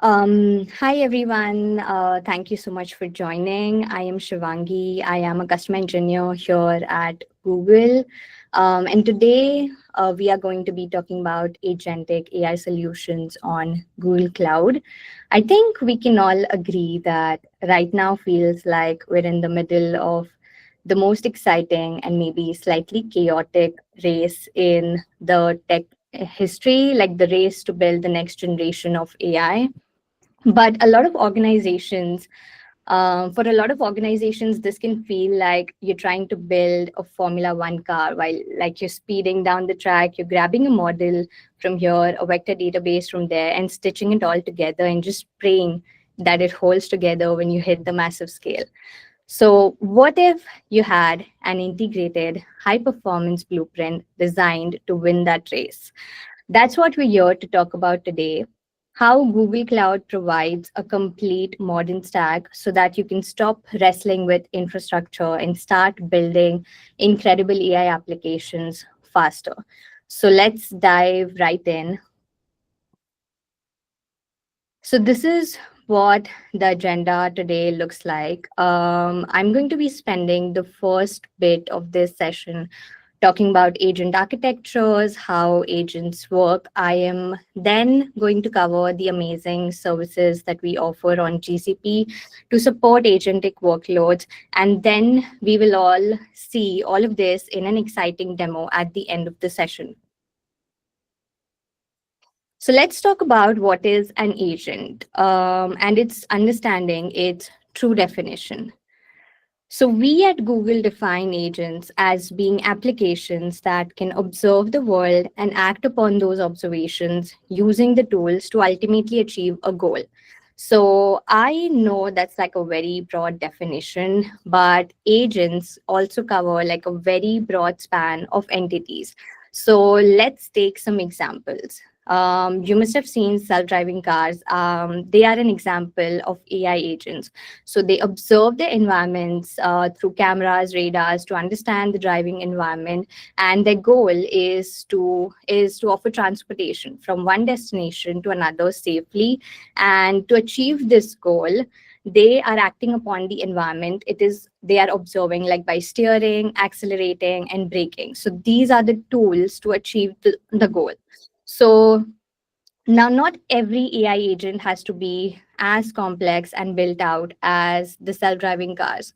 Hi everyone. Thank you so much for joining. I am Shivangi. I am a customer engineer here at Google. And today we are going to be talking about agentic AI solutions on Google Cloud. I think we can all agree that right now feels like we're in the middle of the most exciting and maybe slightly chaotic race in the tech history, like the race to build the next generation of AI. But a lot of organizations, for a lot of organizations, this can feel like you're trying to build a Formula One car while, like, you're speeding down the track, you're grabbing a model from here, a vector database from there, and stitching it all together and just praying that it holds together when you hit the massive scale. So, what if you had an integrated high performance blueprint designed to win that race? That's what we're here to talk about today. How Google Cloud provides a complete modern stack so that you can stop wrestling with infrastructure and start building incredible AI applications faster. So let's dive right in. So this is what the agenda today looks like. I'm going to be spending the first bit of this session talking about agent architectures, how agents work. I am then going to cover the amazing services that we offer on GCP to support agentic workloads. And then we will all see all of this in an exciting demo at the end of the session. So let's talk about what is an agent and its understanding its true definition. So we at Google define agents as being applications that can observe the world and act upon those observations using the tools to ultimately achieve a goal. So I know that's like a very broad definition, but agents also cover like a very broad span of entities. So let's take some examples. You must have seen self-driving cars. They are an example of AI agents. So they observe the environments through cameras, radars to understand the driving environment, and their goal is to offer transportation from one destination to another safely. And to achieve this goal, they are acting upon the environment. It is they are observing like by steering, accelerating, and braking. So these are the tools to achieve the goal. So now, not every AI agent has to be as complex and built out as the self driving cars.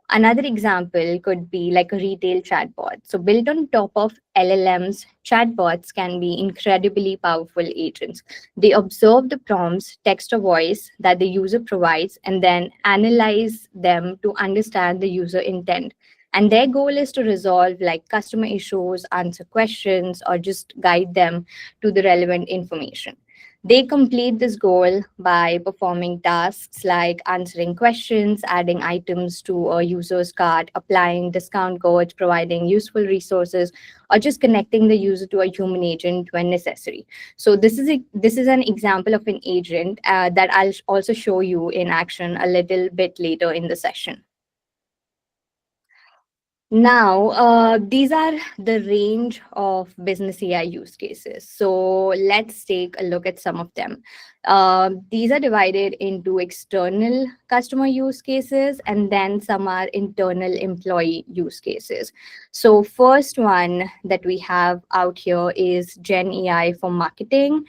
Another example could be like a retail chatbot. So, built on top of LLMs, chatbots can be incredibly powerful agents. They observe the prompts, text or voice that the user provides, and then analyze them to understand the user intent. And their goal is to resolve like customer issues, answer questions, or just guide them to the relevant information. They complete this goal by performing tasks like answering questions, adding items to a user's cart, applying discount codes, providing useful resources, or just connecting the user to a human agent when necessary. So this is an example of an agent that I'll also show you in action a little bit later in the session. Now, these are the range of business AI use cases. So let's take a look at some of them. These are divided into external customer use cases, and then some are internal employee use cases. So first one that we have out here is Gen AI for marketing.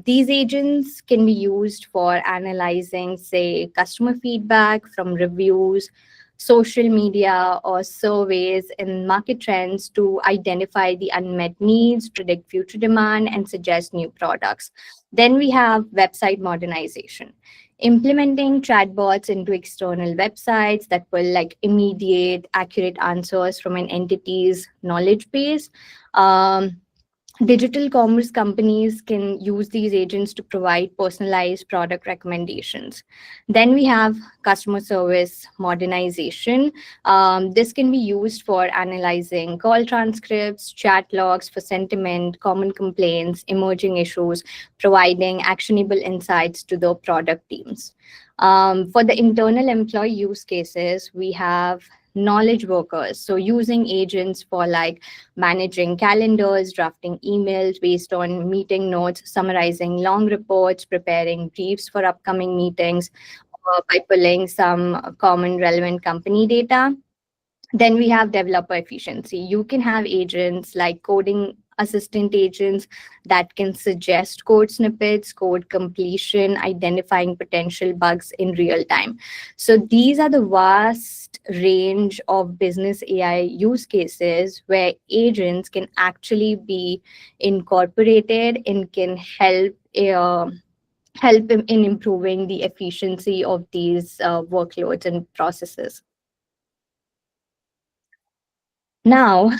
These agents can be used for analyzing, say, customer feedback from reviews, social media, or surveys and market trends to identify the unmet needs, predict future demand, and suggest new products. Then we have website modernization, implementing chatbots into external websites that will like immediate, accurate answers from an entity's knowledge base. Um, Digital commerce companies can use these agents to provide personalized product recommendations. Then we have customer service modernization. This can be used for analyzing call transcripts, chat logs for sentiment, common complaints, emerging issues, providing actionable insights to the product teams. For the internal employee use cases, we have knowledge workers. So using agents for like managing calendars, drafting emails based on meeting notes, summarizing long reports, preparing briefs for upcoming meetings, by pulling some common relevant company data. Then we have developer efficiency. You can have agents like coding assistant agents that can suggest code snippets, code completion, identifying potential bugs in real time. So these are the vast range of business AI use cases where agents can actually be incorporated and can help in improving the efficiency of these workloads and processes. Now,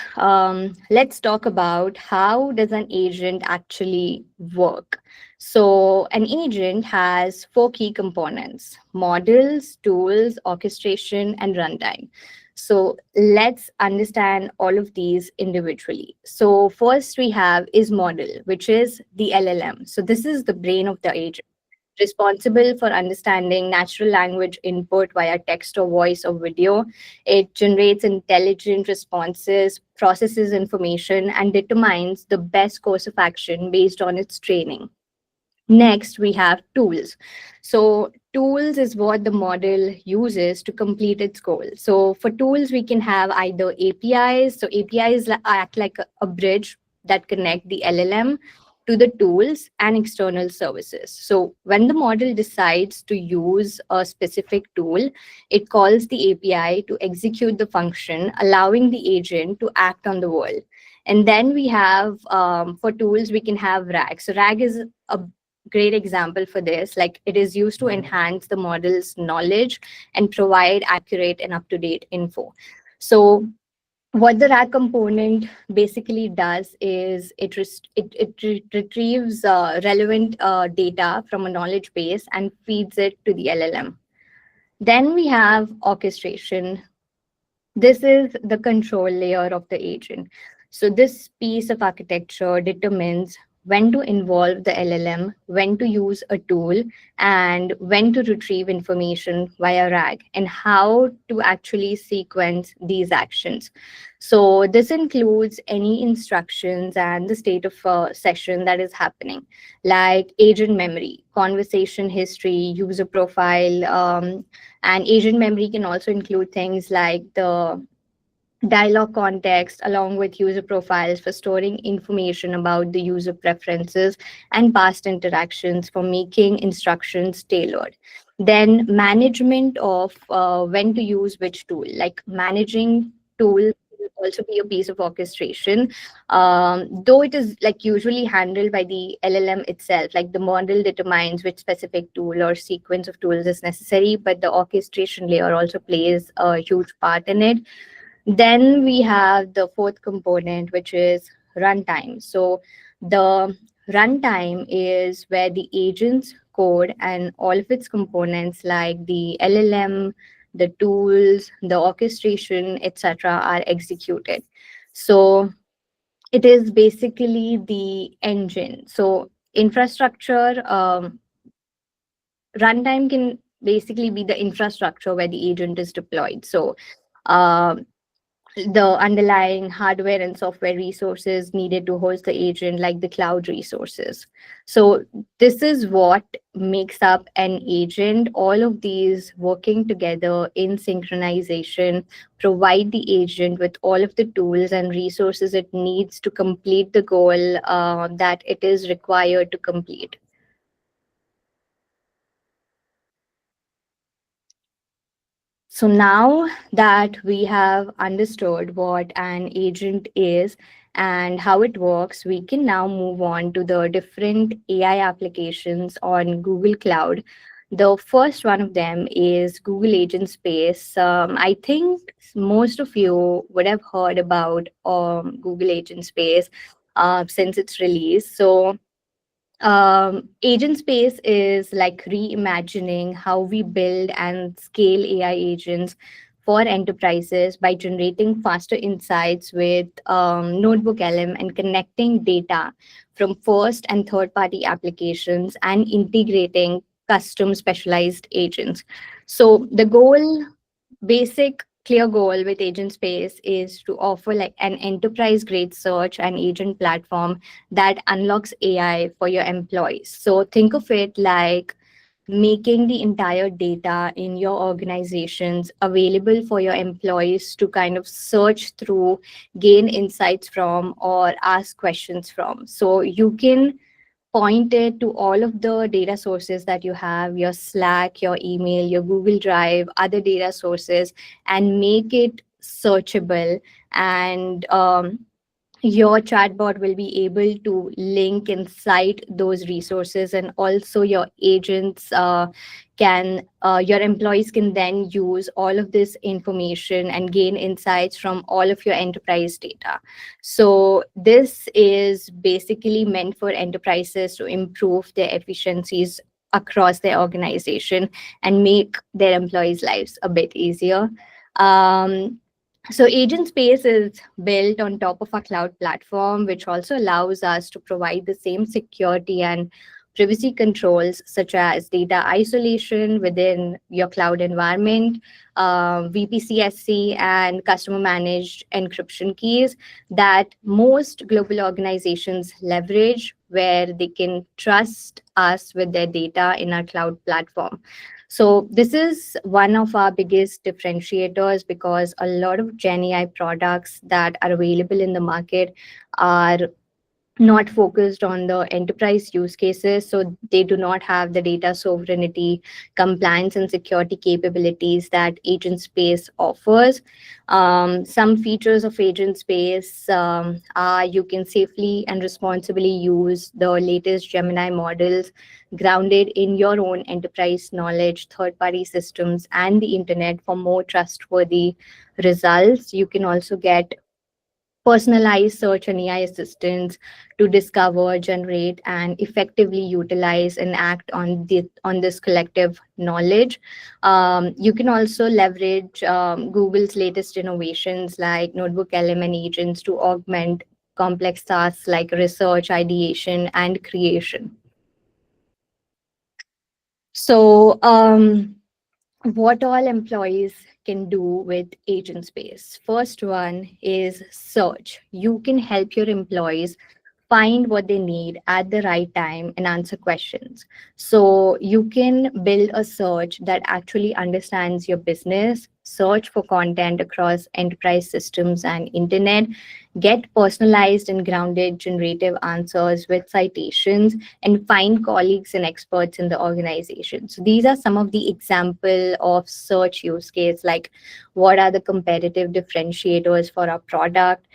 let's talk about how does an agent actually work. So, an agent has four key components: models, tools, orchestration, and runtime. So, let's understand all of these individually. So, first we have is model, which is the LLM. So, this is the brain of the agent, responsible for understanding natural language input via text or voice or video. It generates intelligent responses, processes information, and determines the best course of action based on its training. Next, we have tools. So, tools is what the model uses to complete its goal. So, for tools, we can have either APIs. So, APIs act like a bridge that connect the LLM to the tools and external services. So, when the model decides to use a specific tool, it calls the API to execute the function, allowing the agent to act on the world. And then we have for tools, we can have RAG. So, RAG is a great example for this. Like, it is used to enhance the model's knowledge and provide accurate and up-to-date info. So what the RAG component basically does is it retrieves relevant data from a knowledge base and feeds it to the LLM. Then we have orchestration. This is the control layer of the agent. So this piece of architecture determines when to involve the LLM, when to use a tool, and when to retrieve information via RAG, and how to actually sequence these actions. So this includes any instructions and the state of session that is happening, like agent memory, conversation history, user profile, and agent memory can also include things like the dialogue context along with user profiles for storing information about the user preferences and past interactions for making instructions tailored. Then management of when to use which tool, like managing tools will also be a piece of orchestration, though it is like usually handled by the LLM itself. Like, the model determines which specific tool or sequence of tools is necessary, but the orchestration layer also plays a huge part in it. Then we have the fourth component, which is runtime. So the runtime is where the agent's code and all of its components, like the LLM, the tools, the orchestration, etc., are executed. So it is basically the engine. So infrastructure, runtime can basically be the infrastructure where the agent is deployed. So um, the underlying hardware and software resources needed to host the agent, like the cloud resources. So this is what makes up an agent. All of these working together in synchronization provide the agent with all of the tools and resources it needs to complete the goal that it is required to complete. So now that we have understood what an agent is and how it works, we can now move on to the different AI applications on Google Cloud. The first one of them is Google Agentspace. I think most of you would have heard about Google Agentspace since its release. So agent space is like reimagining how we build and scale AI agents for enterprises by generating faster insights with Notebook LM and connecting data from first and third party applications and integrating custom specialized agents. So the goal, basic clear goal with Agentspace is to offer like an enterprise grade search and agent platform that unlocks AI for your employees. So think of it like making the entire data in your organizations available for your employees to kind of search through, gain insights from, or ask questions from. So you can point it to all of the data sources that you have, your Slack, your email, your Google Drive, other data sources, and make it searchable. And your chatbot will be able to link and cite those resources, and also your agents your employees can then use all of this information and gain insights from all of your enterprise data. So this is basically meant for enterprises to improve their efficiencies across their organization and make their employees lives a bit easier. um, so Agent Space is built on top of a cloud platform, which also allows us to provide the same security and privacy controls, such as data isolation within your cloud environment, VPC-SC, and customer managed encryption keys that most global organizations leverage, where they can trust us with their data in our cloud platform. So this is one of our biggest differentiators, because a lot of Gen AI products that are available in the market are not focused on the enterprise use cases. So they do not have the data sovereignty, compliance, and security capabilities that Agent Space offers. Some features of Agent Space are you can safely and responsibly use the latest Gemini models grounded in your own enterprise knowledge, third party systems, and the internet for more trustworthy results. You can also get personalized search and AI assistants to discover, generate, and effectively utilize and act on this collective knowledge. You can also leverage Google's latest innovations like Notebook LM agents to augment complex tasks like research, ideation, and creation. So, what all employees can do with Agent Space. First one is search. You can help your employees find what they need at the right time and answer questions. So you can build a search that actually understands your business, search for content across enterprise systems and internet, get personalized and grounded generative answers with citations, and find colleagues and experts in the organization. So these are some of the example of search use case, like what are the competitive differentiators for our product,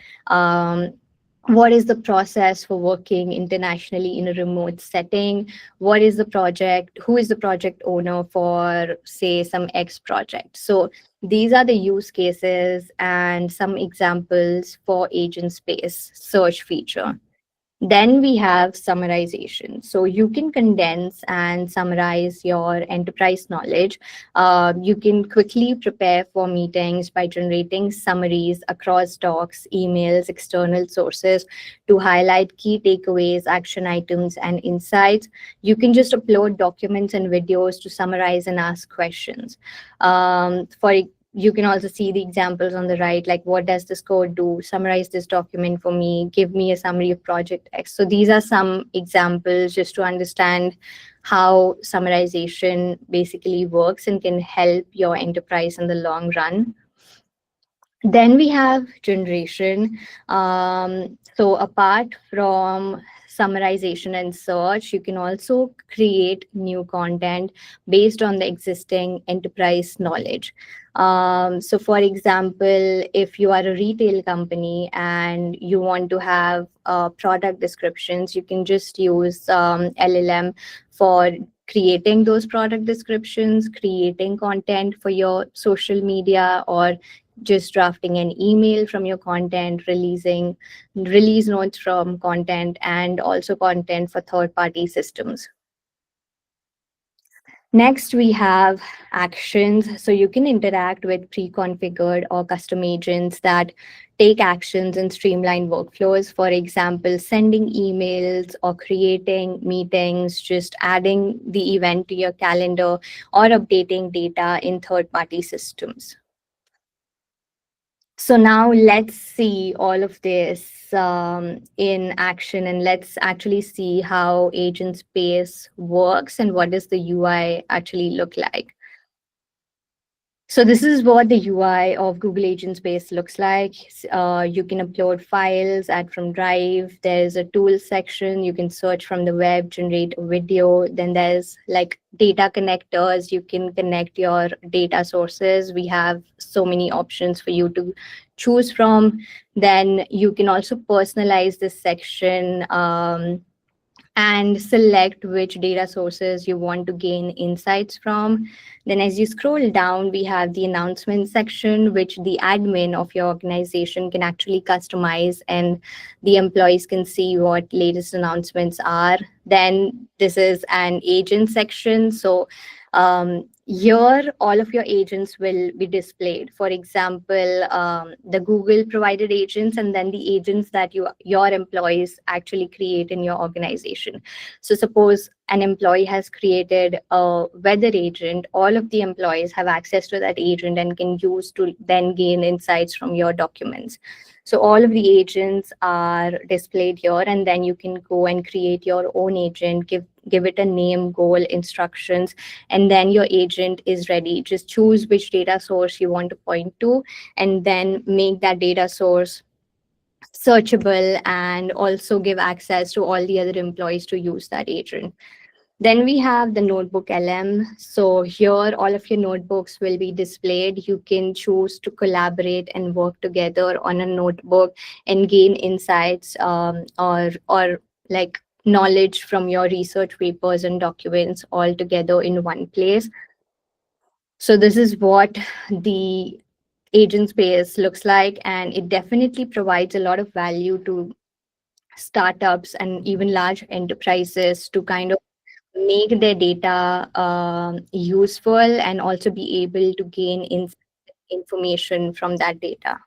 what is the process for working internationally in a remote setting, what is the project, who is the project owner for say some X project. So these are the use cases and some examples for Agent Space search feature. Then we have summarization. So you can condense and summarize your enterprise knowledge. You can quickly prepare for meetings by generating summaries across docs, emails, external sources to highlight key takeaways, action items, and insights. You can just upload documents and videos to summarize and ask questions. For You can also see the examples on the right, like what does this code do, summarize this document for me, give me a summary of project X. So these are some examples just to understand how summarization basically works and can help your enterprise in the long run. Then we have generation. So apart from summarization and search, you can also create new content based on the existing enterprise knowledge. So for example, if you are a retail company and you want to have product descriptions, you can just use LLM for creating those product descriptions, creating content for your social media, or just drafting an email from your content, releasing release notes from content, and also content for third party systems. Next, we have actions. So you can interact with pre-configured or custom agents that take actions and streamline workflows. For example, sending emails or creating meetings, just adding the event to your calendar, or updating data in third-party systems. So now let's see all of this in action, and let's actually see how Agentspace works and what does the UI actually look like. So this is what the UI of Google Agent Space looks like. You can upload files, add from Drive. There's a tools section. You can search from the web, generate a video. Then there's like data connectors. You can connect your data sources. We have so many options for you to choose from. Then you can also personalize this section. And select which data sources you want to gain insights from. Then, as you scroll down, we have the announcement section, which the admin of your organization can actually customize, and the employees can see what latest announcements are. Then, this is an agent section. So, here, all of your agents will be displayed. For example, the Google provided agents, and then the agents that your employees actually create in your organization. So suppose an employee has created a weather agent, all of the employees have access to that agent and can use to then gain insights from your documents. So all of the agents are displayed here, and then you can go and create your own agent, give it a name, goal, instructions, and then your agent is ready. Just choose which data source you want to point to, and then make that data source searchable, and also give access to all the other employees to use that agent. Then we have the notebook LM. So here, all of your notebooks will be displayed. You can choose to collaborate and work together on a notebook and gain insights, or like knowledge from your research papers and documents all together in one place. So this is what the agent space looks like, and it definitely provides a lot of value to startups and even large enterprises to kind of make their data useful, and also be able to gain information from that data.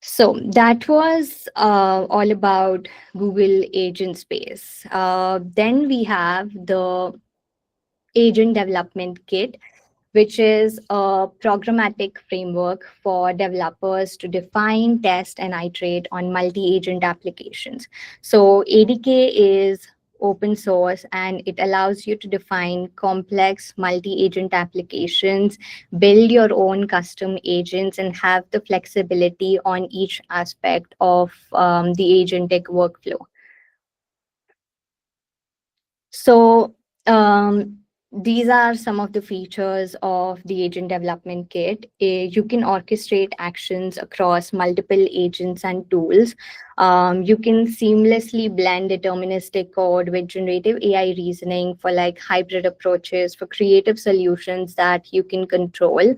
So that was all about Google Agent Space. Then we have the Agent Development Kit, which is a programmatic framework for developers to define, test, and iterate on multi-agent applications. So ADK is open source, and it allows you to define complex multi-agent applications, build your own custom agents, and have the flexibility on each aspect of the agentic workflow. So these are some of the features of the Agent Development Kit. You can orchestrate actions across multiple agents and tools. You can seamlessly blend deterministic code with generative AI reasoning for like hybrid approaches, for creative solutions that you can control.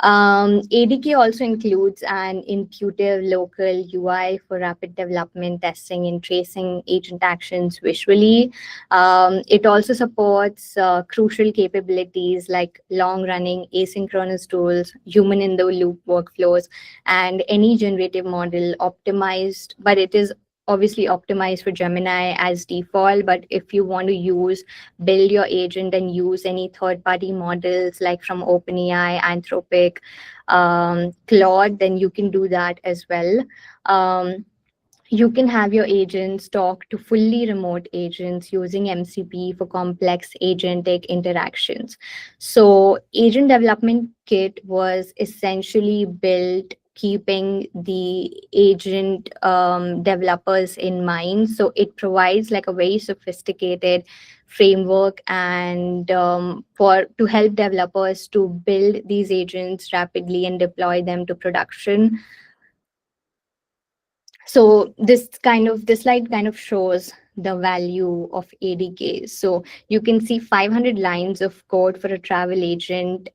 ADK also includes an intuitive local UI for rapid development, testing, and tracing agent actions visually. It also supports crucial capabilities like long-running asynchronous tools, human-in-the-loop workflows, and any generative model optimized, but it is obviously optimized for Gemini as default. But if you want to build your agent and use any third-party models like from OpenAI, Anthropic, Claude, then you can do that as well. You can have your agents talk to fully remote agents using MCP for complex agentic interactions. So, Agent Development Kit was essentially built keeping the agent developers in mind. So, it provides like a very sophisticated framework, and for to help developers to build these agents rapidly and deploy them to production. So this slide kind of shows the value of ADK. So you can see 500 lines of code for a travel agent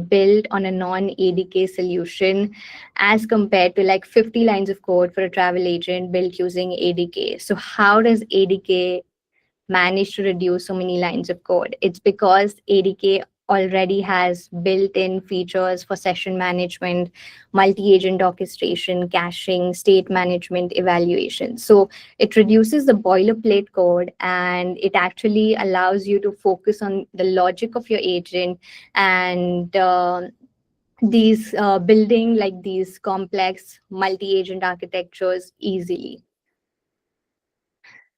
built on a non-ADK solution, as compared to like 50 lines of code for a travel agent built using ADK. So how does ADK managed to reduce so many lines of code? It's because ADK already has built-in features for session management, multi-agent orchestration, caching, state management, evaluation. So it reduces the boilerplate code, and it actually allows you to focus on the logic of your agent, and these building like these complex multi-agent architectures easily.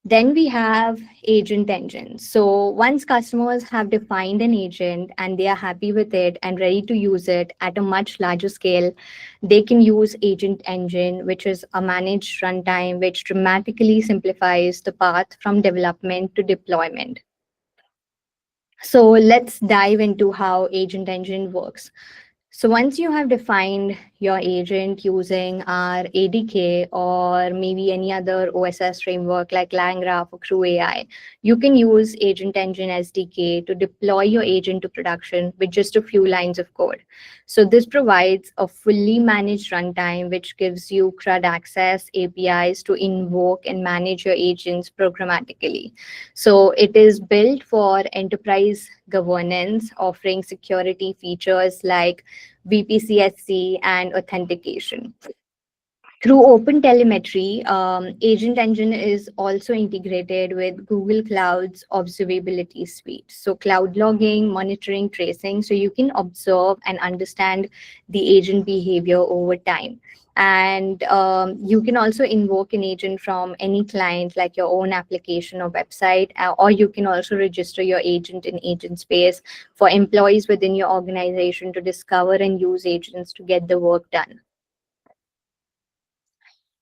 Then we have agent engine. So once customers have defined an agent and they are happy with it and ready to use it at a much larger scale, they can use agent engine, which is a managed runtime, which dramatically simplifies the path from development to deployment. So let's dive into how agent engine works. So once you have defined your agent using our ADK or maybe any other OSS framework like LangGraph or Crew AI, you can use Agent Engine SDK to deploy your agent to production with just a few lines of code. So this provides a fully managed runtime, which gives you CRUD access APIs to invoke and manage your agents programmatically. So it is built for enterprise governance, offering security features like VPCSC and authentication. Through Open Telemetry, Agent Engine is also integrated with Google Cloud's observability suite. So, cloud logging, monitoring, tracing, so you can observe and understand the agent behavior over time. And you can also invoke an agent from any client, like your own application or website, or you can also register your agent in Agentspace for employees within your organization to discover and use agents to get the work done.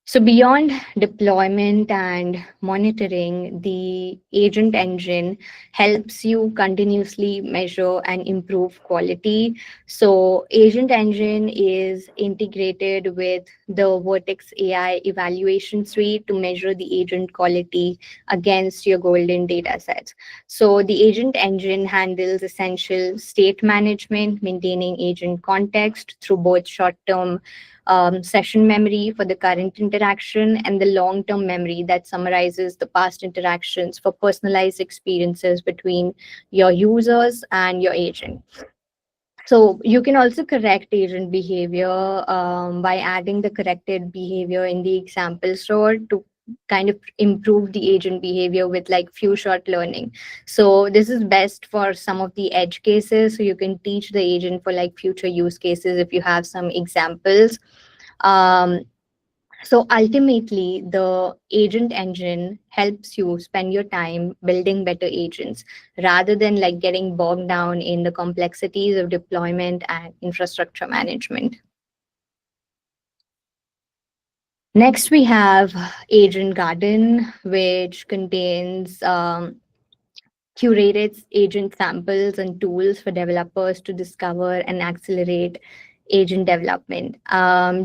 So beyond deployment and monitoring, the agent engine helps you continuously measure and improve quality. So agent engine is integrated with the Vertex AI evaluation suite to measure the agent quality against your golden data sets. So the agent engine handles essential state management, maintaining agent context through both short-term session memory for the current interaction and the long term memory that summarizes the past interactions for personalized experiences between your users and your agent. So you can also correct agent behavior by adding the corrected behavior in the example store to kind of improve the agent behavior with like few shot learning. So this is best for some of the edge cases. So you can teach the agent for like future use cases if you have some examples. um, so ultimately, the agent engine helps you spend your time building better agents rather than like getting bogged down in the complexities of deployment and infrastructure management. Next, we have Agent Garden, which contains curated agent samples and tools for developers to discover and accelerate agent development.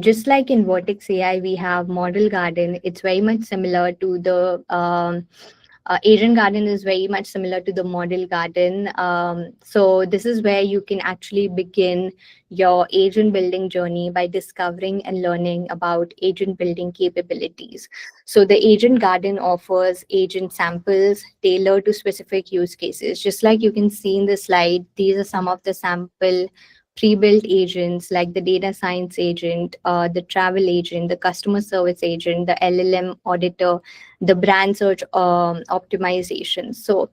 Just like in Vertex AI, we have Model Garden. It's very much similar to the Agent Garden is very much similar to the Model Garden. So this is where you can actually begin your agent building journey by discovering and learning about agent building capabilities. So the Agent Garden offers agent samples tailored to specific use cases. Just like you can see in the slide, these are some of the sample pre-built agents like the data science agent, the travel agent, the customer service agent, the LLM auditor, the brand search optimization. So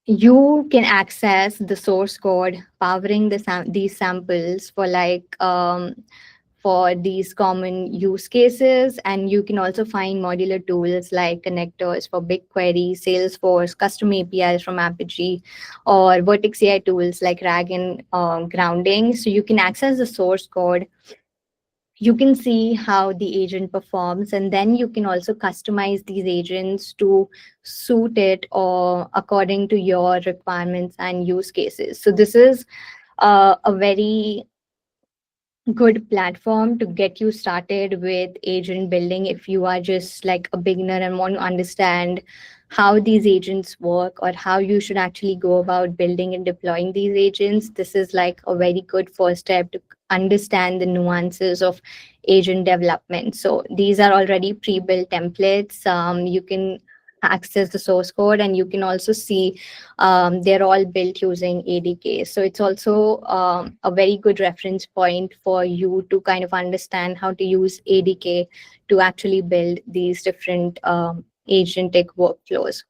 you can access the source code powering these samples for like for these common use cases, and you can also find modular tools like connectors for BigQuery, Salesforce, custom APIs from Apigee, or Vertex AI tools like RAG and grounding. So you can access the source code, you can see how the agent performs, and then you can also customize these agents to suit it or according to your requirements and use cases. So this is a very good platform to get you started with agent building if you are just like a beginner and want to understand how these agents work or how you should actually go about building and deploying these agents. This is like a very good first step to understand the nuances of agent development. So these are already pre-built templates. You can access the source code, and you can also see they're all built using ADK. So it's also a very good reference point for you to kind of understand how to use ADK to actually build these different agentic workflows.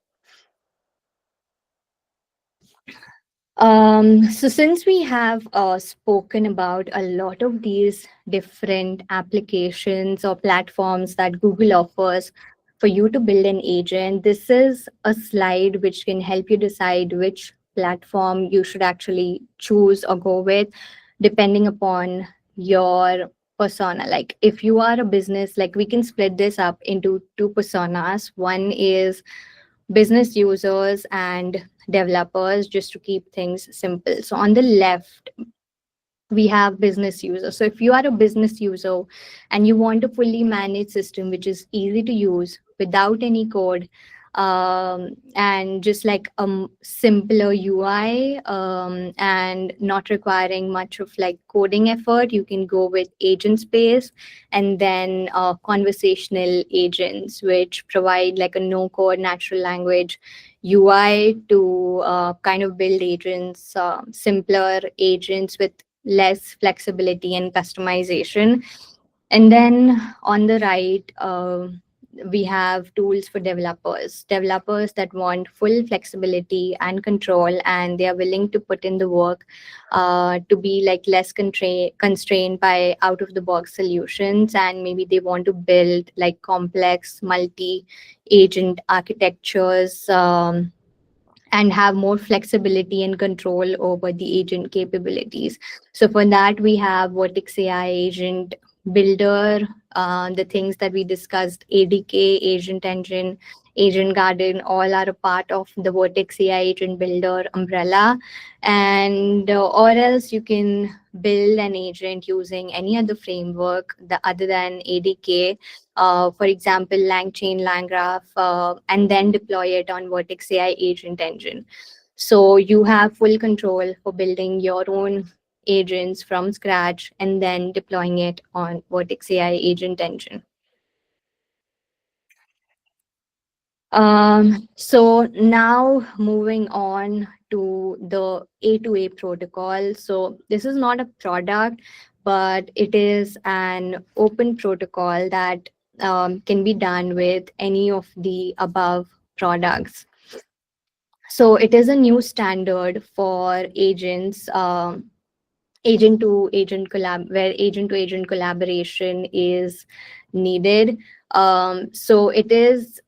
So since we have spoken about a lot of these different applications or platforms that Google offers for you to build an agent, this is a slide which can help you decide which platform you should actually choose or go with, depending upon your persona. Like if you are a business, like we can split this up into two personas. One is business users and developers, just to keep things simple. So on the left, we have business users. So if you are a business user and you want a fully managed system which is easy to use without any code, and just like a simpler UI, and not requiring much of like coding effort, you can go with Agentspace and then conversational agents, which provide like a no code natural language UI to kind of build agents, simpler agents with less flexibility and customization. And then on the right, we have tools for developers that want full flexibility and control, and they are willing to put in the work to be like less constrained by out of the box solutions, and maybe they want to build like complex multi agent architectures, and have more flexibility and control over the agent capabilities. So for that, we have Vertex AI Agent Builder, the things that we discussed, ADK, Agent Engine, Agent Garden, all are a part of the Vertex AI Agent Builder umbrella. And or else you can build an agent using any other framework other than ADK, for example, LangChain, LangGraph, and then deploy it on Vertex AI Agent Engine. So you have full control for building your own agents from scratch and then deploying it on Vertex AI Agent Engine. So now moving on to the A2A protocol. So this is not a product, but it is an open protocol that can be done with any of the above products. So it is a new standard for agents, where agent to agent collaboration is needed. So it is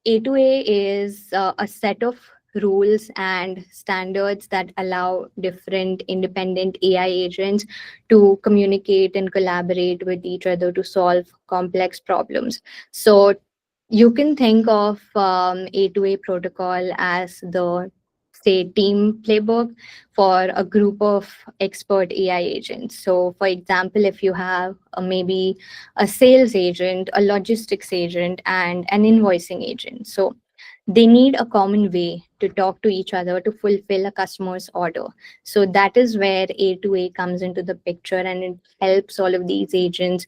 A2A is a set of rules and standards that allow different independent AI agents to communicate and collaborate with each other to solve complex problems. So you can think of A2A protocol as the, say, team playbook for a group of expert AI agents. So, for example, if you have maybe a sales agent, a logistics agent, and an invoicing agent. So they need a common way to talk to each other to fulfill a customer's order. So that is where A2A comes into the picture, and it helps all of these agents,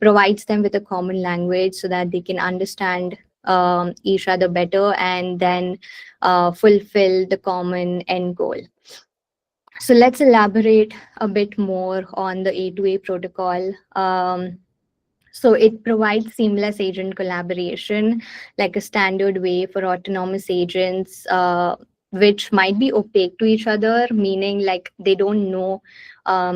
provides them with a common language so that they can understand each other better and then fulfill the common end goal. So let's elaborate a bit more on the A2A protocol. So it provides seamless agent collaboration, like a standard way for autonomous agents, which might be opaque to each other, meaning like they don't know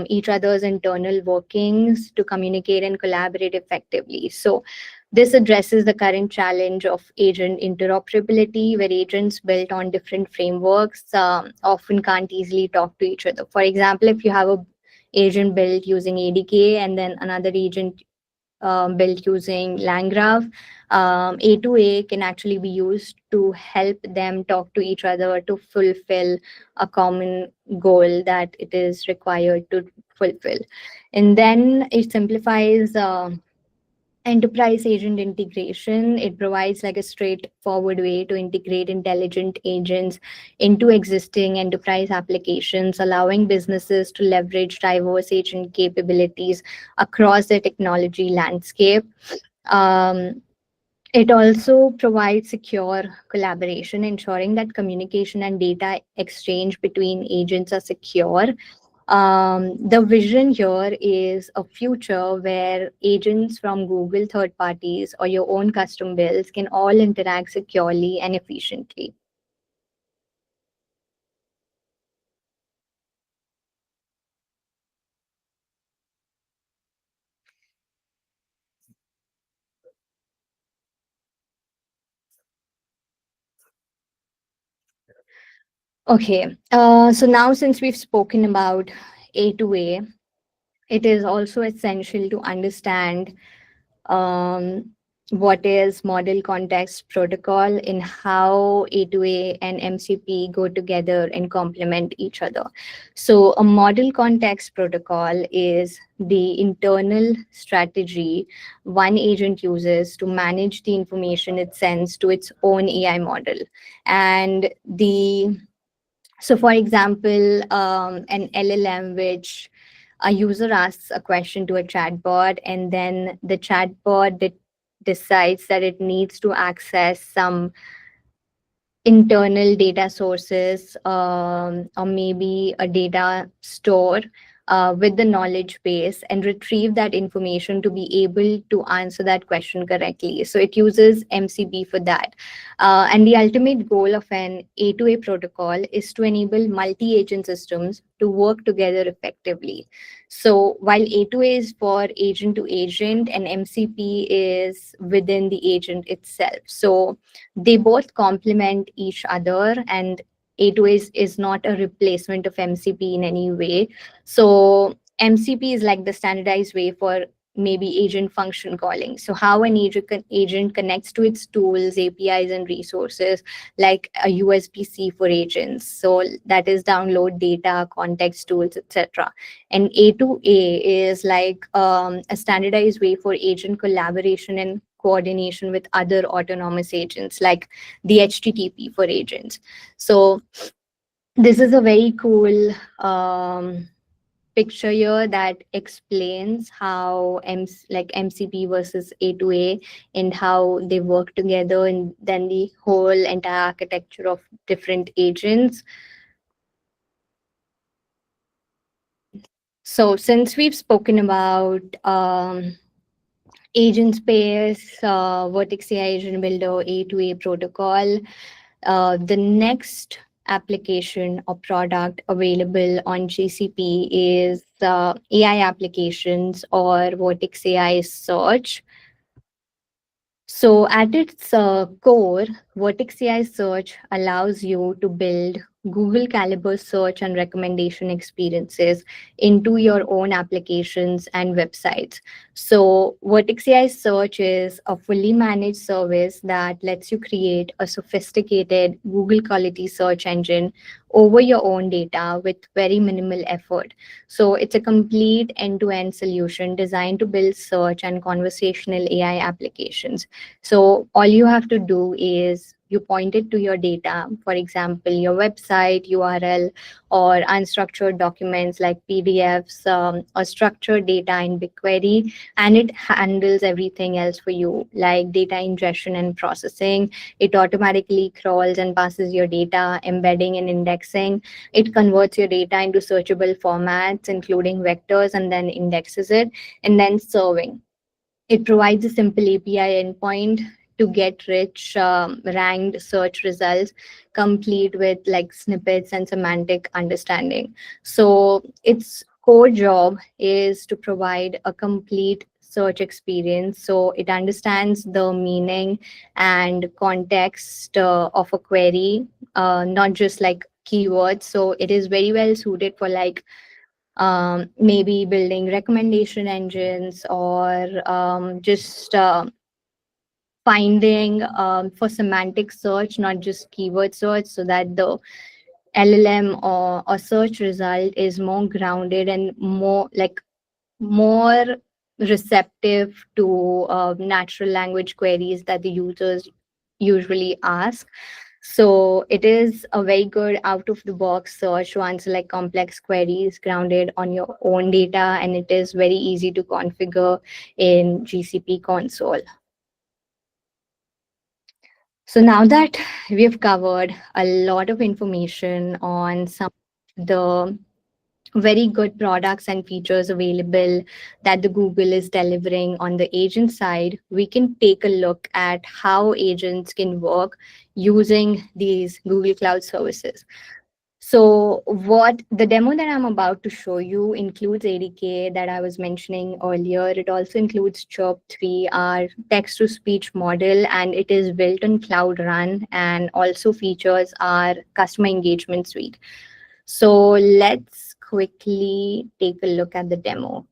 each other's internal workings to communicate and collaborate effectively. So this addresses the current challenge of agent interoperability, where agents built on different frameworks often can't easily talk to each other. For example, if you have a agent built using ADK and then another agent built using LangGraph, A2A can actually be used to help them talk to each other to fulfill a common goal that it is required to fulfill. And then it simplifies enterprise agent integration. It provides like a straightforward way to integrate intelligent agents into existing enterprise applications, allowing businesses to leverage diverse agent capabilities across the technology landscape. Um, it also provides secure collaboration, ensuring that communication and data exchange between agents are secure. The vision here is a future where agents from Google, third parties, or your own custom builds can all interact securely and efficiently. Okay. So now, since we've spoken about A to A, it is also essential to understand um, what is model context protocol and how A2A and MCP go together and complement each other. So, a model context protocol is the internal strategy one agent uses to manage the information it sends to its own AI model. And for example, an LLM which a user asks a question to a chatbot, and then the chatbot decides that it needs to access some internal data sources, or maybe a data store with the knowledge base, and retrieve that information to be able to answer that question correctly. So it uses MCP for that. And the ultimate goal of an A2A protocol is to enable multi agent systems to work together effectively. So while A2A is for agent to agent, and MCP is within the agent itself. So they both complement each other, and A2A is not a replacement of MCP in any way. So MCP is like the standardized way for maybe agent function calling. So how an agent connects to its tools, APIs, and resources, like a USB-C for agents. So that is download data, context tools, etc. And A2A is like a standardized way for agent collaboration and coordination with other autonomous agents, like the HTTP for agents. So this is a very cool picture here that explains how like MCP versus A2A and how they work together, and then the whole entire architecture of different agents. So since we've spoken about Agentspace, Vertex AI Agent Builder, A2A protocol, the next application or product available on GCP is AI applications or Vertex AI Search. So, at its core, Vertex AI Search allows you to build Google Caliber search and recommendation experiences into your own applications and websites. So, Vertex AI Search is a fully managed service that lets you create a sophisticated Google quality search engine over your own data with very minimal effort. So it's a complete end-to-end solution designed to build search and conversational AI applications. So all you have to do is you point it to your data, for example, your website URL, or unstructured documents like PDFs, or structured data in BigQuery, and it handles everything else for you, like data ingestion and processing. It automatically crawls and passes your data, embedding and indexing. It converts your data into searchable formats, including vectors, and then indexes it, and then serving. It provides a simple API endpoint to get rich ranked search results, complete with like snippets and semantic understanding. So its core job is to provide a complete search experience. So it understands the meaning and context of a query, not just like keywords. So it is very well suited for like maybe building recommendation engines, or just finding for semantic search, not just keyword search, so that the LLM or search result is more grounded and more receptive to natural language queries that the users usually ask. So it is a very good out of the box search to answer like complex queries grounded on your own data, and it is very easy to configure in GCP console. So now that we've covered a lot of information on some of the very good products and features available that the Google is delivering on the agent side, we can take a look at how agents can work using these Google Cloud services. So, what the demo that I'm about to show you includes ADK that I was mentioning earlier. It also includes Chirp 3, our text to speech model, and it is built on Cloud Run and also features our customer engagement suite. So, let's quickly take a look at the demo.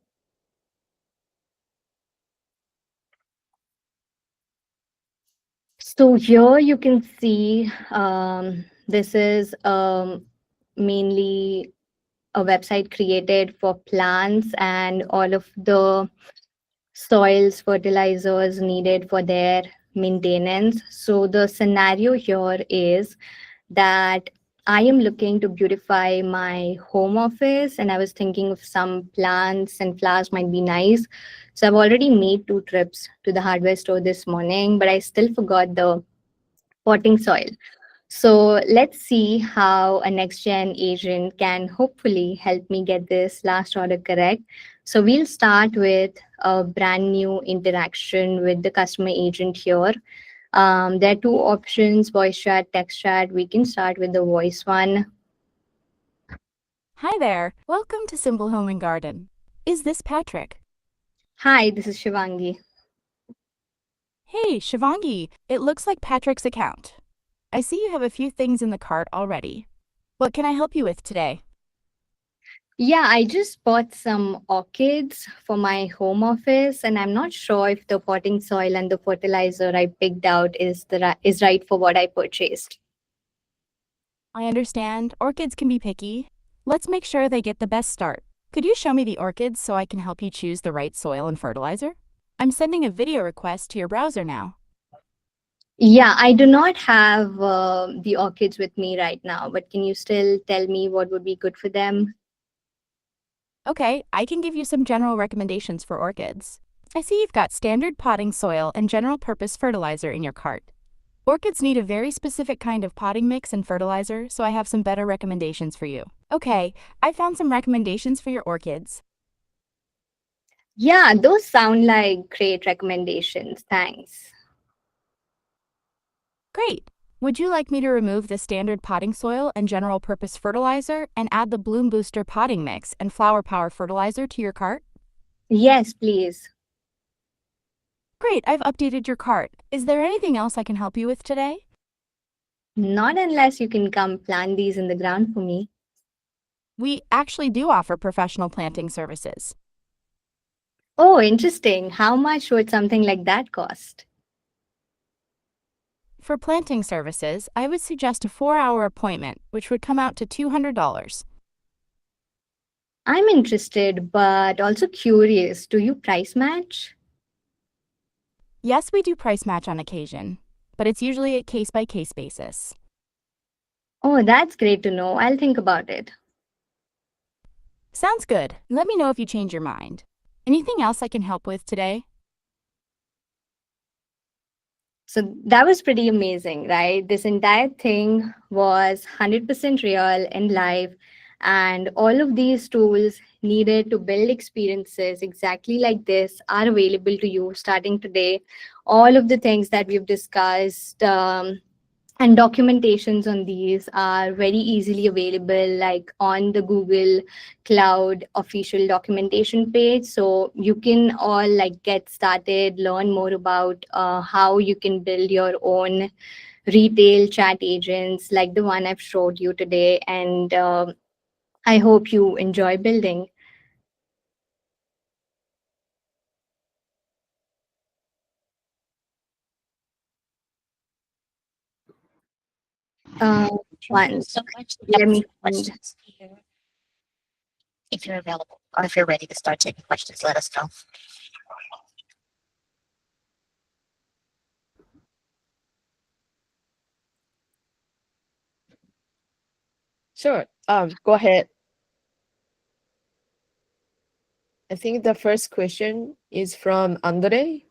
So, here you can see this is mainly a website created for plants and all of the soils, fertilizers needed for their maintenance. So the scenario here is that I am looking to beautify my home office and I was thinking of some plants and flowers might be nice. So I've already made 2 trips to the hardware store this morning, but I still forgot the potting soil. So let's see how a next gen agent can hopefully help me get this last order correct. So we'll start with a brand new interaction with the customer agent here. There are 2 options, voice chat, text chat. We can start with the voice one. Hi there. Welcome to Simple Home and Garden. Is this Patrick? Hi, this is Shivangi. Hey, Shivangi. It looks like Patrick's account. I see you have a few things in the cart already. What can I help you with today? Yeah, I just bought some orchids for my home office, and I'm not sure if the potting soil and the fertilizer I picked out is right for what I purchased. I understand orchids can be picky. Let's make sure they get the best start. Could you show me the orchids so I can help you choose the right soil and fertilizer? I'm sending a video request to your browser now. Yeah, I do not have the orchids with me right now, but can you still tell me what would be good for them? Okay, I can give you some general recommendations for orchids. I see you've got standard potting soil and general purpose fertilizer in your cart. Orchids need a very specific kind of potting mix and fertilizer, so I have some better recommendations for you. Okay, I found some recommendations for your orchids. Yeah, those sound like great recommendations. Thanks. Great! Would you like me to remove the standard potting soil and general purpose fertilizer and add the Bloom Booster potting mix and Flower Power fertilizer to your cart? Yes, please. Great, I've updated your cart. Is there anything else I can help you with today? Not unless you can come plant these in the ground for me. We actually do offer professional planting services. Oh, interesting. How much would something like that cost? For planting services, I would suggest a 4-hour appointment, which would come out to $200. I'm interested, but also curious. Do you price match? Yes, we do price match on occasion, but it's usually a case by case basis. Oh, that's great to know. I'll think about it. Sounds good. Let me know if you change your mind. Anything else I can help with today? So that was pretty amazing, right? This entire thing was 100% real and live. And all of these tools needed to build experiences exactly like this are available to you starting today. All of the things that we've discussed, and documentations on these are very easily available like on the Google Cloud official documentation page, so you can all like get started, learn more about how you can build your own retail chat agents like the one I've showed you today. And I hope you enjoy building. uh, Thank you One, so much. We have let a me few find. questions here. If you're available or if you're ready to start taking questions, let us know. Sure. Go ahead. I think the first question is from Andre.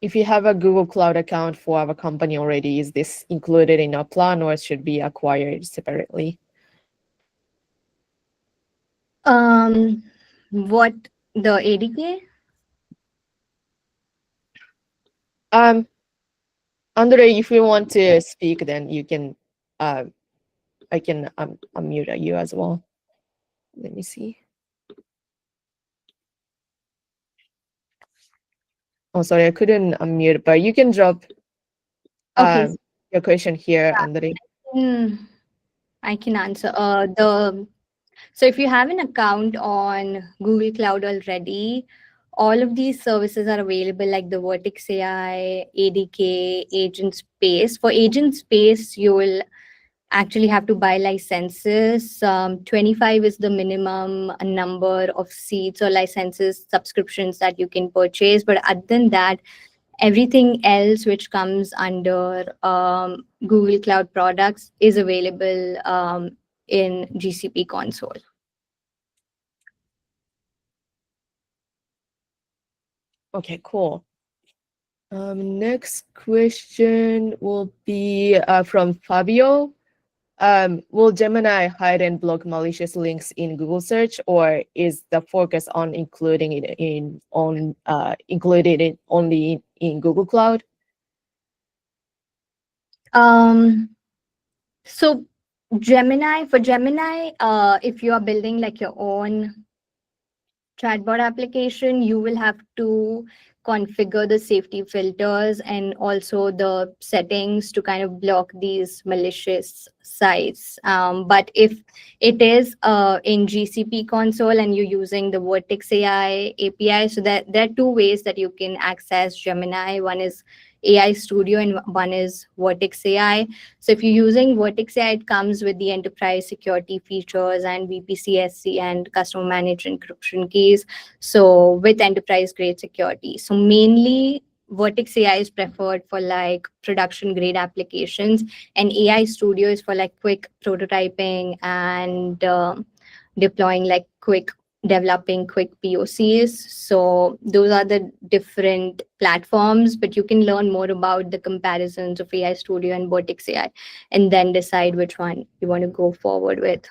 If you have a Google Cloud account for our company already, is this included in our plan or should be acquired separately? What, the ADK? Um, Andre, if you want to speak, then you can can unmute you as well. Let me see. Oh, sorry, I couldn't unmute, but you can drop Okay. your question here, Andre. I can answer. So if you have an account on Google Cloud already, all of these services are available, like the Vertex AI, ADK, Agentspace. For Agentspace, you will actually have to buy licenses. 25 is the minimum number of seats or licenses, subscriptions that you can purchase. But other than that, everything else which comes under Google Cloud products is available in GCP console. Okay, cool. Next question will be from Fabio. Will Gemini hide and block malicious links in Google search, or is the focus on including it included it only in Google Cloud? So Gemini, for Gemini, if you are building like your own chatbot application, you will have to configure the safety filters and also the settings to kind of block these malicious sites. But if it is in GCP console and you're using the Vertex AI API, so that there are two ways that you can access Gemini. One is AI Studio and one is Vertex AI. So if you're using Vertex AI, it comes with the enterprise security features and VPCSC and customer managed encryption keys. So with enterprise grade security. So mainly Vertex AI is preferred for like production grade applications, and AI Studio is for like quick prototyping and deploying like developing quick POCs. So those are the different platforms, but you can learn more about the comparisons of AI Studio and Vertex AI and then decide which one you want to go forward with.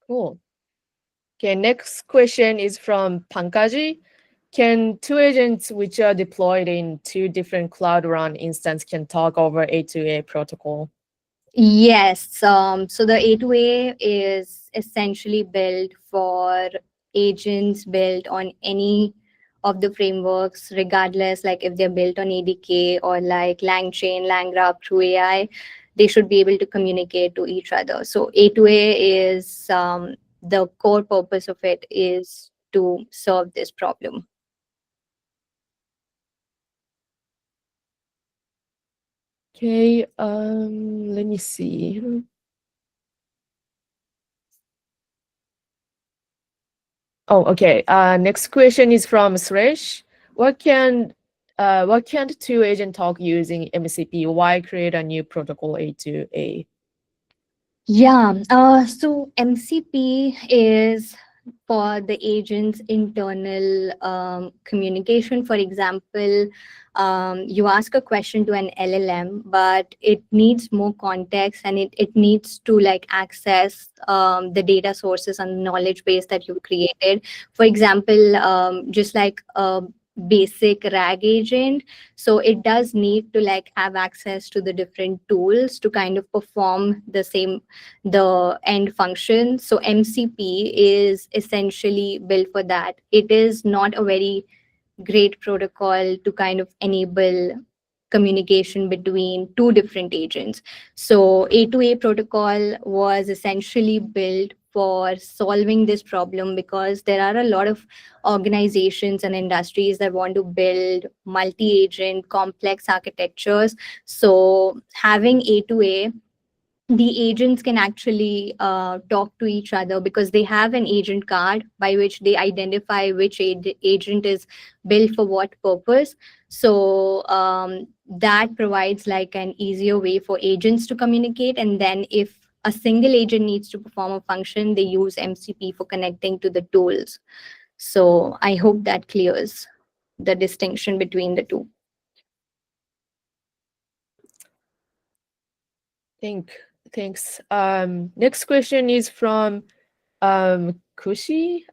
Cool. Okay, next question is from Pankaji. Can two agents which are deployed in two different Cloud Run instances can talk over A2A protocol? Yes. So the A2A is essentially built for agents built on any of the frameworks, regardless, like if they're built on ADK or like LangChain, LangGraph through AI, they should be able to communicate to each other. So A2A is the core purpose of it is to solve this problem. Okay, let me see. Oh, okay. Next question is from Suresh. What can't two agent talk using MCP? Why create a new protocol A2A? Yeah. So MCP is for the agent's internal communication. For example, you ask a question to an LLM, but it needs more context and it needs to like access the data sources and knowledge base that you've created. For example, just like a basic RAG agent. So it does need to like have access to the different tools to kind of perform the end function. So MCP is essentially built for that. It is not a very great protocol to kind of enable communication between two different agents. So A2A protocol was essentially built for solving this problem because there are a lot of organizations and industries that want to build multi-agent complex architectures. So having A2A, the agents can actually talk to each other because they have an agent card by which they identify which agent is built for what purpose. So that provides like an easier way for agents to communicate. And then if a single agent needs to perform a function, they use MCP for connecting to the tools. So I hope that clears the distinction between the two. Thanks. Next question is from Kushi.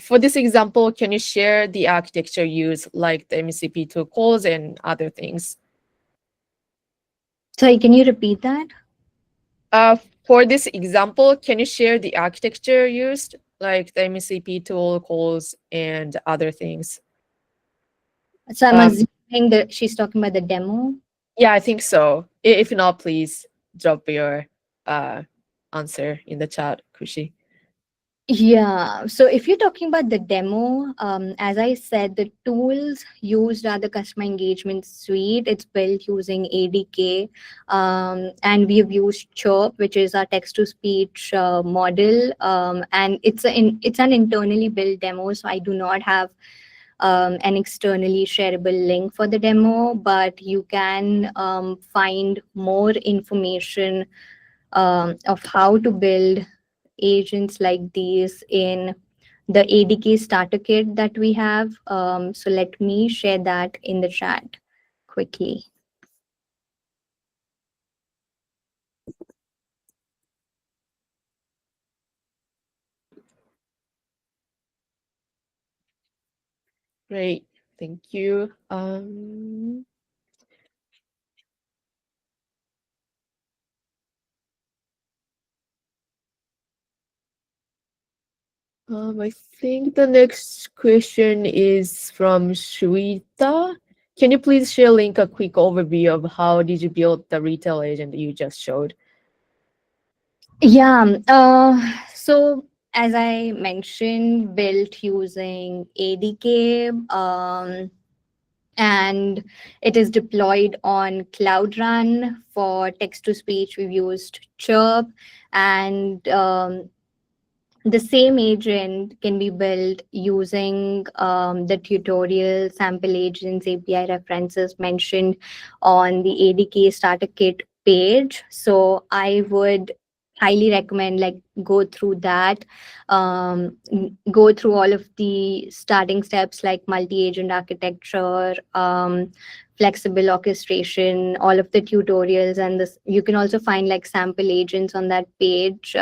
For this example, can you share the architecture used, like the MCP2 calls and other things? Sorry, can you repeat that? For this example, can you share the architecture used, like the MCP tool calls and other things? So I'm Um, assuming that she's talking about the demo. yeah, I think so. If not, please drop your answer in the chat, Kushi. Yeah. So if you're talking about the demo, as I said, the tools used are the customer engagement suite. It's built using ADK, and we have used Chirp, which is our text to speech model, and it's an internally built demo. So I do not have an externally shareable link for the demo, but you can find more information of how to build agents like these in the ADK starter kit that we have. So let me share that in the chat quickly. Great, thank you. I think the next question is from Shweta. Can you please share link a quick overview of how did you build the retail agent you just showed? Yeah. So as I mentioned, built using ADK. And it is deployed on Cloud Run. For text to speech, we've used Chirp, and the same agent can be built using the tutorial sample agents API references mentioned on the ADK starter kit page. So I would highly recommend like go through that, go through all of the starting steps like multi-agent architecture, flexible orchestration, all of the tutorials, and this you can also find like sample agents on that page.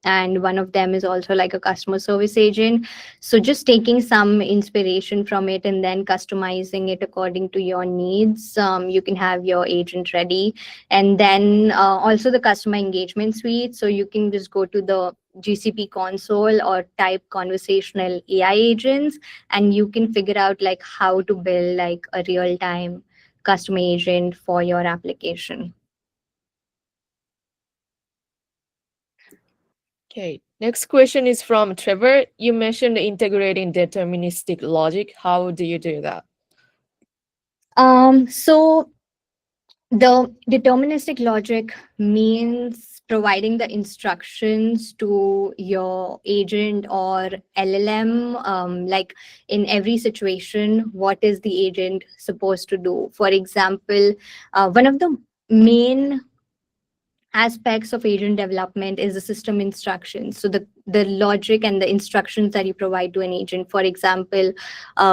And one of them is also like a customer service agent. So just taking some inspiration from it and then customizing it according to your needs, you can have your agent ready. And then also the customer engagement suite, so you can just go to the GCP console or type conversational AI agents, and you can figure out like how to build like a real time customer agent for your application. Okay, next question is from Trevor. You mentioned integrating deterministic logic. How do you do that? So the deterministic logic means providing the instructions to your agent or LLM, like in every situation, what is the agent supposed to do? For example, one of the main aspects of agent development is the system instructions, so the logic and the instructions that you provide to an agent. For example,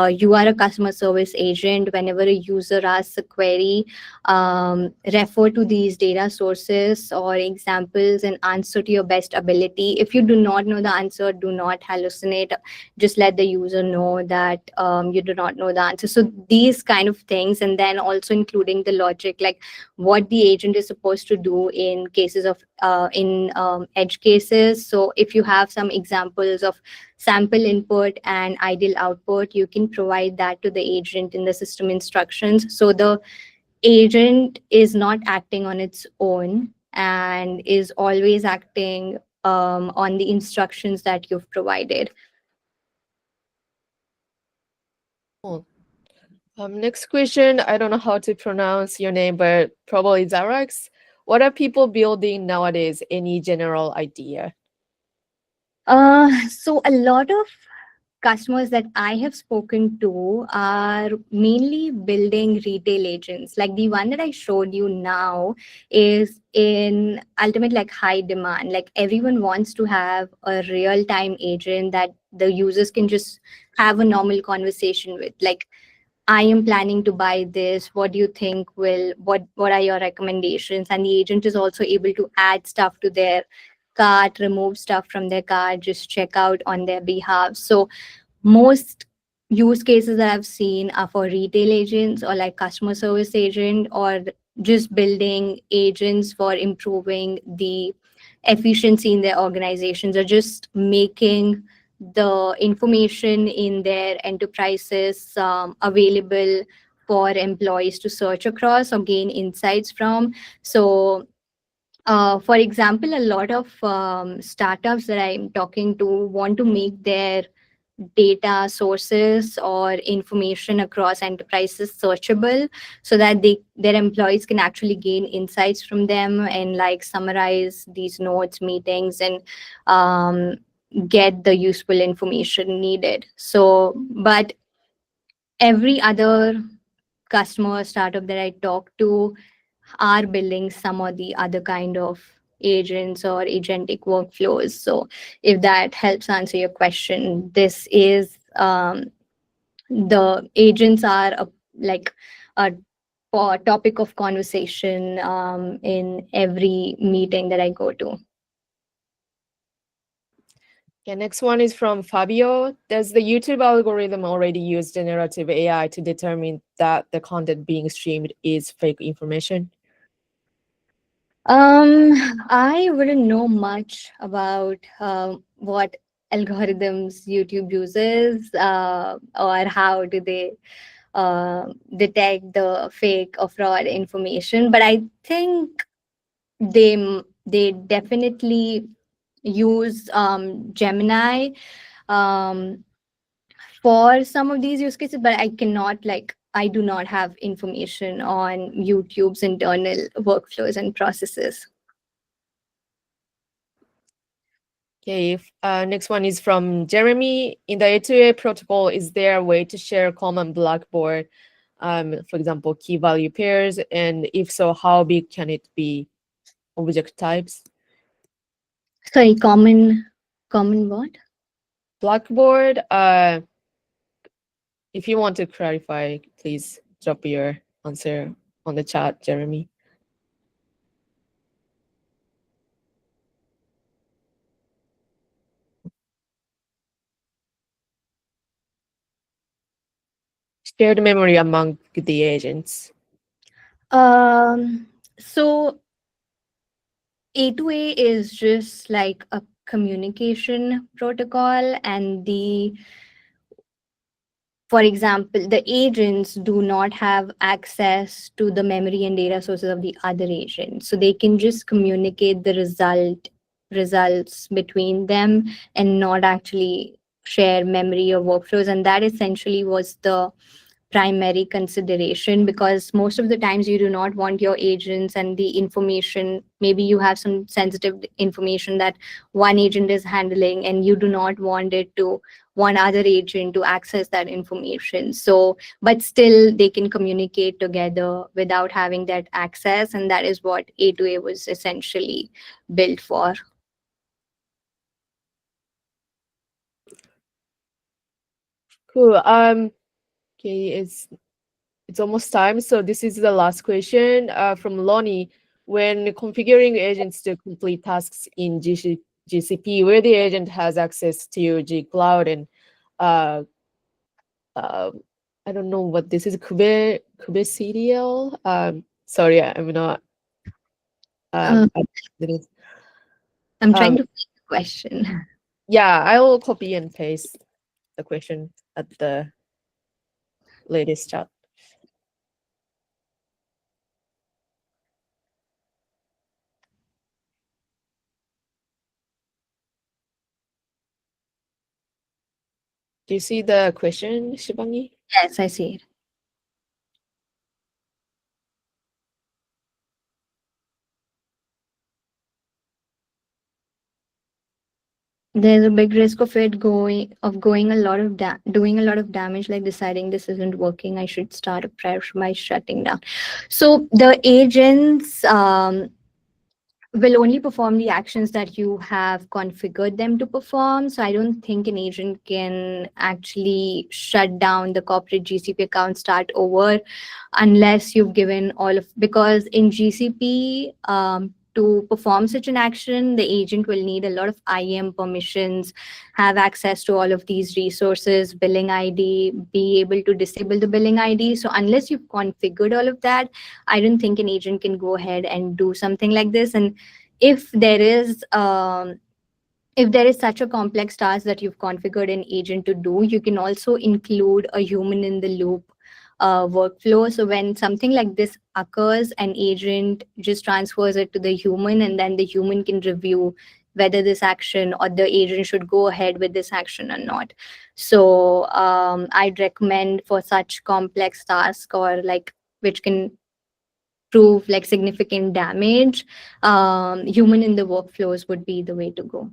you are a customer service agent. Whenever a user asks a query, refer to these data sources or examples and answer to your best ability. If you do not know the answer, do not hallucinate. Just let the user know that you do not know the answer. So these kind of things, and then also including the logic, like what the agent is supposed to do in cases of in edge cases. So if you have some examples of sample input and ideal output, you can provide that to the agent in the system instructions. So the agent is not acting on its own and is always acting on the instructions that you've provided. Cool. Next question. I don't know how to pronounce your name, but probably Zarax. What are people building nowadays? Any general idea? So a lot of customers that I have spoken to are mainly building retail agents. Like the one that I showed you now is in ultimate like high demand. Like everyone wants to have a real time agent that the users can just have a normal conversation with. Like, I am planning to buy this. What do you think will what are your recommendations? And the agent is also able to add stuff to their cart, remove stuff from their cart, just check out on their behalf. So most use cases that I've seen are for retail agents or like customer service agent or just building agents for improving the efficiency in their organizations, or just making the information in their enterprises available for employees to search across or gain insights from. So for example, a lot of startups that I'm talking to want to make their data sources or information across enterprises searchable, so that their employees can actually gain insights from them and like summarize these notes, meetings, and um, get the useful information needed. So, but every other customer startup that I talk to are building some or the other kind of agents or agentic workflows. So if that helps answer your question, this is the agents are like a topic of conversation in every meeting that I go to. Okay, next one is from Fabio. Does the YouTube algorithm already use generative AI to determine that the content being streamed is fake information? I wouldn't know much about what algorithms YouTube uses, or how do they detect the fake or fraud information. But I think they definitely use Gemini um, for some of these use cases. But I do not have information on YouTube's internal workflows and processes. Okay, next one is from Jeremy. In the A2A protocol, is there a way to share common Blackboard, for example, key value pairs? And if so, how big can it be? Object types? Sorry, common what? Blackboard. If you want to clarify, please drop your answer on the chat, Jeremy. Shared memory among the agents. So A2A is just like a communication protocol, and for example, the agents do not have access to the memory and data sources of the other agents. So they can just communicate the results between them and not actually share memory or workflows. And that essentially was the primary consideration, because most of the times you do not want your agents and the information, maybe you have some sensitive information that one agent is handling, and you do not want it to one other agent to access that information. So but still they can communicate together without having that access, and that is what A2A was essentially built for. Cool. Okay, it's almost time. So this is the last question from Lonnie. When configuring agents to complete tasks in GCP, where the agent has access to G Cloud and I don't know what this is, kubectl. Sorry, I'm not. I'm I didn't- trying um, to find the question. yeah, I will copy and paste the question at the latest chat. Do you see the question, Shivangi? Yes, I see it. There's a big risk of it going a lot of doing a lot of damage, like deciding this isn't working, I should start afresh by shutting down. So the agents will only perform the actions that you have configured them to perform. So I don't think an agent can actually shut down the corporate GCP account, start over, unless you've given all of, because in GCP, to perform such an action, the agent will need a lot of IAM permissions, have access to all of these resources, billing ID, be able to disable the billing ID. So unless you've configured all of that, I don't think an agent can go ahead and do something like this. And if there is such a complex task that you've configured an agent to do, you can also include a human in the loop workflow. So when something like this occurs, an agent just transfers it to the human, and then the human can review whether this action or the agent should go ahead with this action or not. So I'd recommend for such complex tasks or like which can prove like significant damage, human in the workflows would be the way to go.